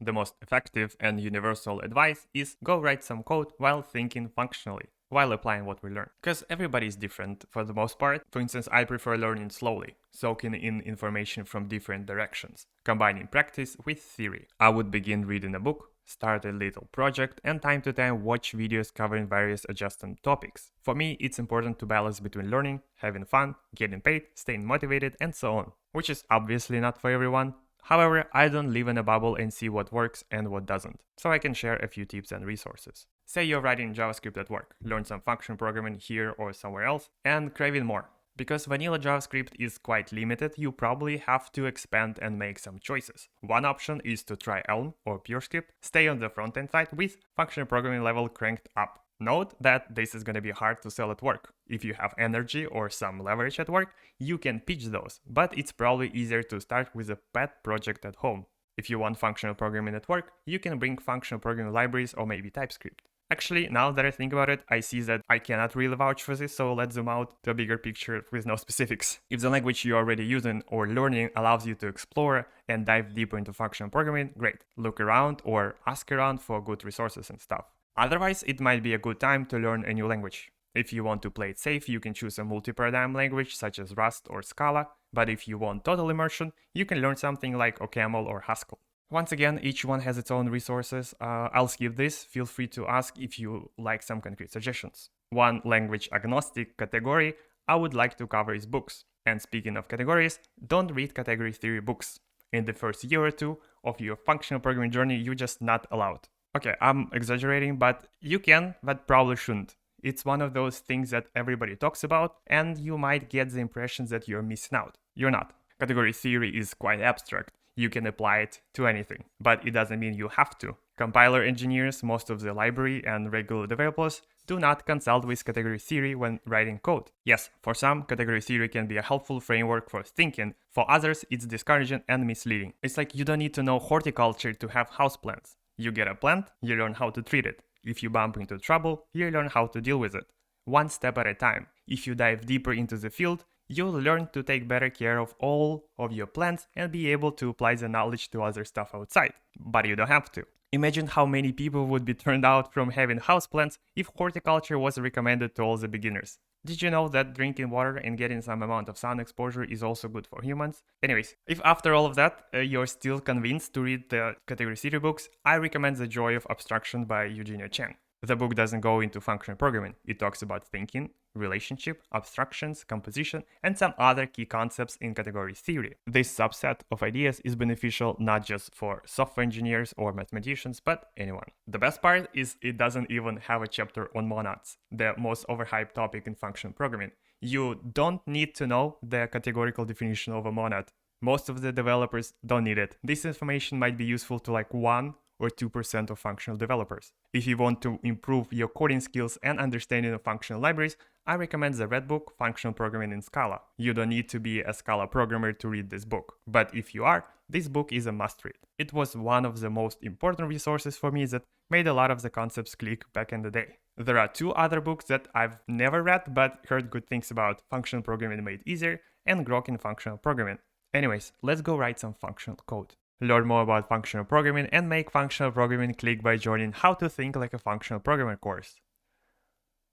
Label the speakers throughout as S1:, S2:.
S1: The most effective and universal advice is go write some code while thinking functionally, while applying what we learn. Because everybody is different for the most part. For instance, I prefer learning slowly, soaking in information from different directions, combining practice with theory. I would begin reading a book, start a little project, and time to time watch videos covering various adjacent topics. For me, it's important to balance between learning, having fun, getting paid, staying motivated, and so on, which is obviously not for everyone. However, I don't live in a bubble and see what works and what doesn't, so I can share a few tips and resources. Say you're writing JavaScript at work, learn some function programming here or somewhere else, and craving more. Because vanilla JavaScript is quite limited, you probably have to expand and make some choices. One option is to try Elm or PureScript, stay on the front-end side with function programming level cranked up. Note that this is going to be hard to sell at work. If you have energy or some leverage at work, you can pitch those, but it's probably easier to start with a pet project at home. If you want functional programming at work, you can bring functional programming libraries or maybe TypeScript. Actually, now that I think about it, I see that I cannot really vouch for this, so let's zoom out to a bigger picture with no specifics. If the language you're already using or learning allows you to explore and dive deeper into functional programming, great. Look around or ask around for good resources and stuff. Otherwise, it might be a good time to learn a new language. If you want to play it safe, you can choose a multi-paradigm language such as Rust or Scala, but if you want total immersion, you can learn something like OCaml or Haskell. Once again, each one has its own resources. I'll skip this. Feel free to ask if you like some concrete suggestions. One language agnostic category I would like to cover is books. And speaking of categories, don't read category theory books. In the first year or two of your functional programming journey, you're just not allowed. Okay, I'm exaggerating, but you can, but probably shouldn't. It's one of those things that everybody talks about, and you might get the impression that you're missing out. You're not. Category theory is quite abstract. You can apply it to anything, but it doesn't mean you have to. Compiler engineers, most of the library, and regular developers do not consult with category theory when writing code. Yes, for some, category theory can be a helpful framework for thinking. For others, it's discouraging and misleading. It's like you don't need to know horticulture to have houseplants. You get a plant, you learn how to treat it. If you bump into trouble, you learn how to deal with it. One step at a time. If you dive deeper into the field, you'll learn to take better care of all of your plants and be able to apply the knowledge to other stuff outside. But you don't have to. Imagine how many people would be turned out from having houseplants if horticulture was recommended to all the beginners. Did you know that drinking water and getting some amount of sun exposure is also good for humans? Anyways, if after all of that you're still convinced to read the category theory books, I recommend The Joy of Abstraction by Eugenia Chang. The book doesn't go into functional programming. It talks about thinking, relationship, abstractions, composition, and some other key concepts in category theory. This subset of ideas is beneficial not just for software engineers or mathematicians, but anyone. The best part is it doesn't even have a chapter on monads, the most overhyped topic in functional programming. You don't need to know the categorical definition of a monad. Most of the developers don't need it. This information might be useful to like 1 or 2% of functional developers. If you want to improve your coding skills and understanding of functional libraries, I recommend the Red Book, Functional Programming in Scala. You don't need to be a Scala programmer to read this book, but if you are, this book is a must-read. It was one of the most important resources for me that made a lot of the concepts click back in the day. There are 2 other books that I've never read but heard good things about: Functional Programming Made Easier and Grok in Functional Programming. Anyways, let's go write some functional code. Learn more about functional programming and make functional programming click by joining How to Think Like a Functional Programmer course.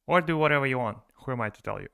S1: Or do whatever you want. Who am I to tell you?